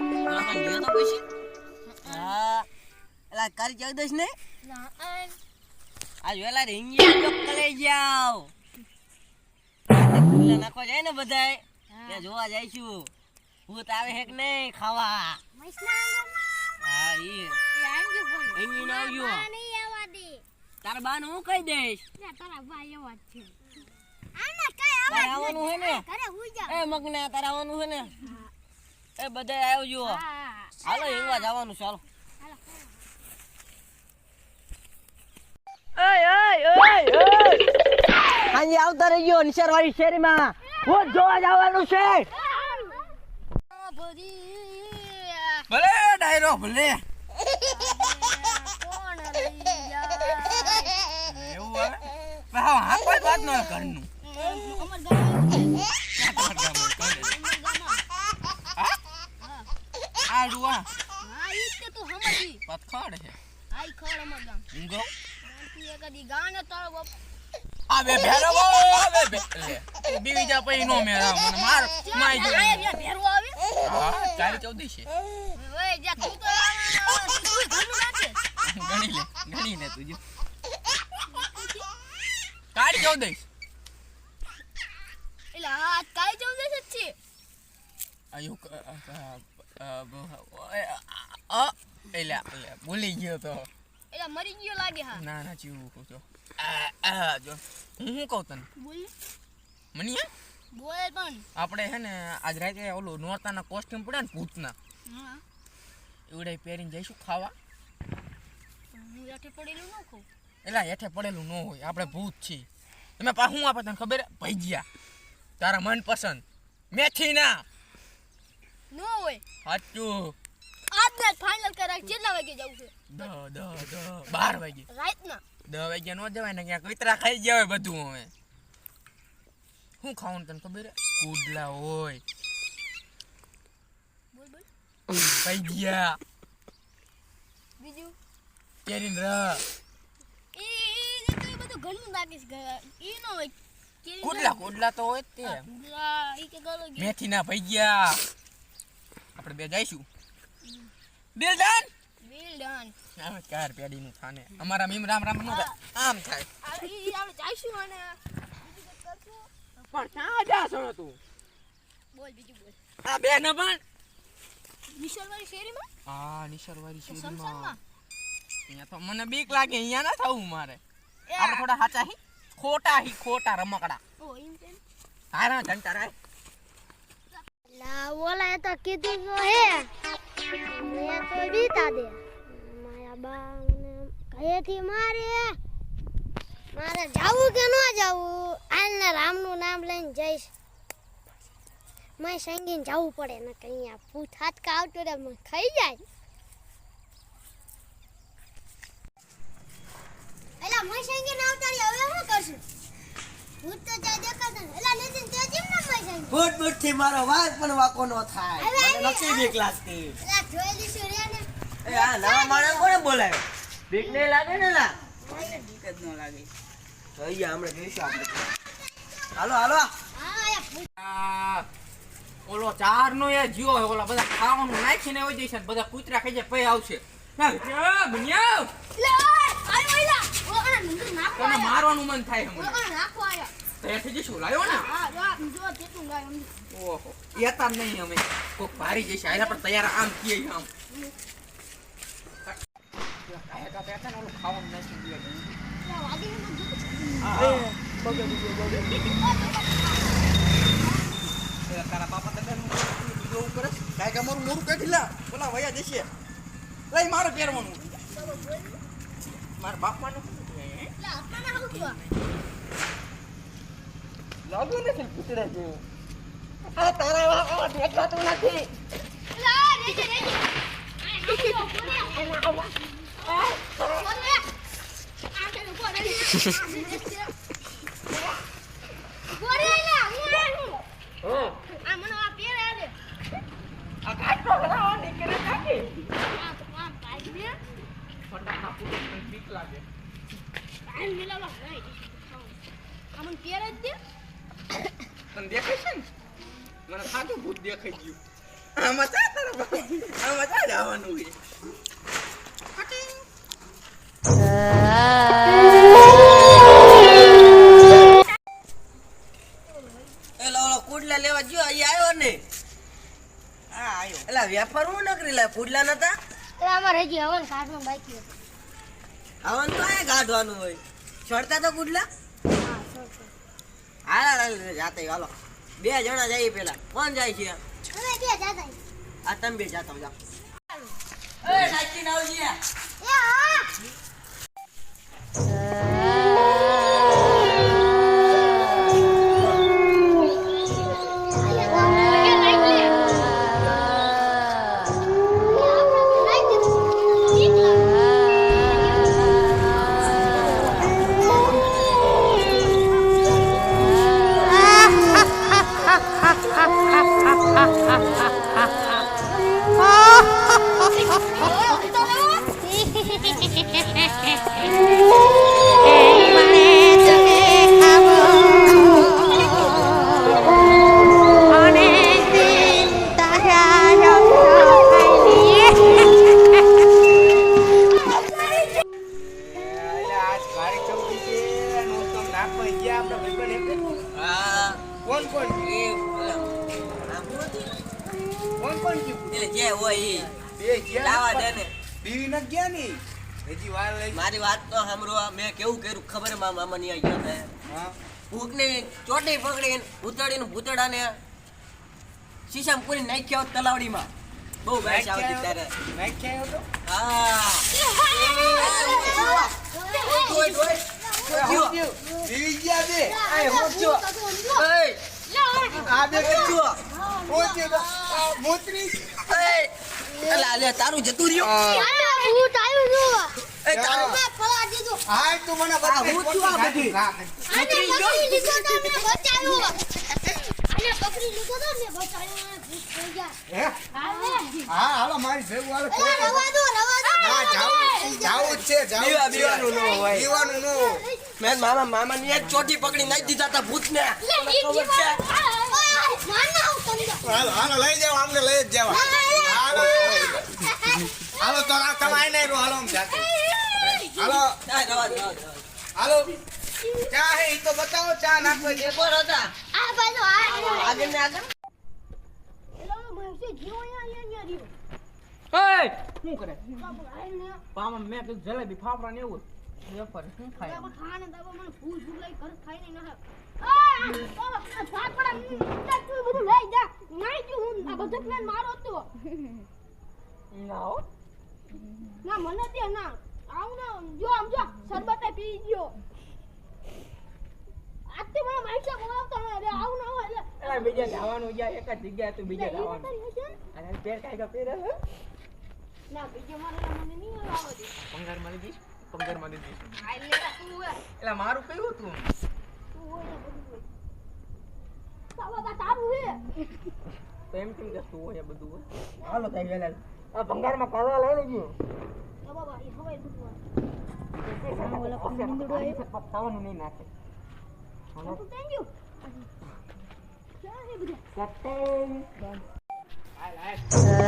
ઓલા પણ ગયો તો પછી હા એલા કરી જાવ દસ ને ના આજ વેલા રીંગી ચોક્કલે જાવ ફૂલા નાખવા જાય ને બધાય ત્યાં જોવા જઈશું ભૂત આવે હે કે નહીં ખાવા હા ઈ આંજો બોલ એની ના આવ્યો નહીં આવવા દે તારા બાને હું કહી દઈશ તારા ભાઈ એવા છે આના કઈ તારે આવવાનું હે ને ઘરે હુઈ જા એ મગને તારે આવવાનું હે ને એ બધાય આવજો હાલો હિંગવા જવાનું ચાલો હાજી આવતા રહીયો નિશારવાળી શેરીમાં ભૂત જોવા જવાનું છે ભલે ડાયરો ભલે કોણ લઈ જાય એવું આવે હા હા કોઈ વાત ન કરનું અમર ગામ આ રૂવા હા ઈ તે તું સમજી પથખડ છે આઈ ખોળ અમર ગામ ઈંગો તું એકદી ગાને તારો આબે ભેરો આબે લે બીવી જા પઈ નો મેરા મને માર માઈ જો આ ભેરવો આવી હા 4-14 છે ઓય જા તું તો તું ઘરનું નાખે ગણી લે તું જો 4-14 એલા આ કાઈ જવું છે છે આયો એલા ભૂલી ગયો તો એલા મરી ગયો લાગે હા ના ના જીવું કહું છો જો હું કહું તને બોલ મની બોલ પણ આપણે હે ને આજ રાતે ઓલું નોરતાના કોસ્ટ્યુમ પડ્યા ને ભૂતના હા એવડે પહેરીને જઈશું ખાવા હું હેઠે પડેલું ન ખાઉં એલા હેઠે પડેલું ન હોય આપણે ભૂત છીએ તમે પા હું આપે તને ખબર ભજીયા તારા મનપસંદ મેથી ના નો હોય સાચું આજને ફાઇનલ કરાય કેટલા વાગે જવું છે 12 વાગે રાતના 10 વાગે નો જવાય ને ક્યાં કુતરા ખાઈ ગયા હોય બધું હવે શું ખાવાનું તને ખબર કુડલા હોય બોલ બોલ ભજીયા બીજું કેરીન ર એ તો બધું ઘરનું નાખીશ ઈ નો હોય કુડલા તો હોય જ તે ઈ કે ગળો ગયો મેથી ના ભજીયા આપણે બે જઈશું દિલદાન વેલ ડન હવે કાર પેડી નું થાને અમારા મીમ રામ રામ નો થાય આમ થાય ઈ આપણે જાઈશું અને પણ ક્યાં જાશો તું બોલ બીજું બોલ આ બે ન પણ નિશલવાળી શેરીમાં હા નિશરવાળી શેરીમાં સમસાનમાં અહીંયા તો મને બીક લાગે અહીંયા ના થવું મારે આપણે થોડા સાચા હી ખોટા રમકડા ઓ એમ તેમ હારા ઘંટા રાય લા ઓલા તો કીધું તો હે મેં તો બીતા દે મારા બા મને કહેથી મારે જાવું કે ન જાવું આલને રામનું નામ લઈને જઈશ મેં સંગીને જવું પડે ને કે અહીંયા ભૂત હાથકા આવતો રે મને ખાઈ જાય એલા મેં સંગીને આવતારી હવે શું કરશું ભૂત તો જાય દેખાતા ને એલા નીતિન તે જેમ ના મેં સંગી ભૂત થી મારો વાત પણ વાકો ન થાય મને નથી બીક લાગતી એલા જોઈ લીશું રે ને એ આ નવા માણસ કોને બોલાવ્યો બીક નહીં લાગે ને લા મને બીક જ ન લાગે તો અહીંયા આપણે જઈશું આપણે હાલો હા આયા ભૂત ઓલો ચાર નો એ જીઓ ઓલા બધા ખાવાનું નાખીને આવી જશે બધા કૂતરા ખાઈ જાય પૈ આવશે બન્યા લે આયો એલા ઓ આ નંબર નાખો તને મારવાનું મન થાય ઓ હમણાં આ નાખો આયા ત્યાંથી જઈશું લાવ્યો ને હા જો તેતું ગાય ઓહો એતા નહીં અમે કોક ભારી જઈશ આયલા પણ તૈયાર આમ કીએ આમ કાયકા બેઠા ને ઓલું ખાવાનું નાખી દે વાગી ને હા બગડી તારા બાપા તને બીજો કરે કાય કે મારું મોરું કાઢી લા બોલા વયા જશે લઈ મારે પહેરવાનું મારા બાપાનું લા આપના હું થયો લાગુ નથી કૂતરા જેવું આ તારા બાપા દેખાતું નથી લા રેજે તને દેખાય છે ને મને ખાતું ભૂત દેખાઈ ગયું આમાં ચા જવાનું છે એલો કુડલા લેવા ગયો અહીંયા આવ્યો ને હા આવ્યો એલા વેફર હું નકરી લે કુડલા નતા એટલે અમારે હજી હવન કાઢવાનું બાકી હતું. આવન તો આ કાઢવાનું હોય છોડતા તો કુડલા હા સરસ. હાલ જાતે હાલો 2 જણા જઈએ પેલા કોણ જાય છે અમે બે જાતા છીએ. આ તમે 2 જાતો જાઓ એ સાચી ના આવજી એ હા મારી વાત તો સાંભળો મેં કેવું કર્યું ખબર મારા મામા ની આવ્યા ભૂખ ને ચોટી પકડીને ઉતડીને ભૂતડાને શીશામાં પૂરી નાખ્યા હોત તલાવડીમાં બહુ બેસ આવતી ત્યારે નાખ્યા હતો હા તારું જતું રહ્યું હા તું મને બતા હું છું આ બધી હા હાલો મારી ભેગું હાલો જાવું જ છે બીવાનું ન હોય જીવાનું નો મેં મામા ની એક ચોટી પકડી નાખી દીધા હતા ભૂત ને ખબર છે હાલો હાલો લઈ જાવ અમને લઈ જ જાવ હાલો હાલો તો આ કમાઈ નહીં હાલો આમ જાતે હાલો હાલો ચા હે ઈ તો બતાવો ચા નાખવા છે પર હતા આગળ ને આગળ શું કરે પામણ મેં કીધું જલેબી ફાફડા ને એવું વેફર શું ખાય ના હો ના મને તે ના આવું ના જો આમ જો શરબત પી ગયો આતે મને માઈસા બોલાવતો ન રે આવું ના હોય એટલે એલા બીજા જવાનું ગયા એક જ જગ્યાએ તું બીજા જવાનું અને પેર કાઈ પેર ના બીજો મને નહીં આવો દે પંગાર મારી દઈશ પંગાર મારી દઈશ આ લેલા તું હે એલા મારું કયું તું તું હોય ને બધું હોય સાવા તારું હે તો એમ કેમ કે તું હોય બધું હોય હાલો તાઈ વેલા આ ભંગારમાં કાળવા લઈ લેજો તો બાબા એ હવે બધું ખાવાનું નહીં નાખે તું થેન્ક યુ ક્યાં હે બધા સત્તર હાલ હાલ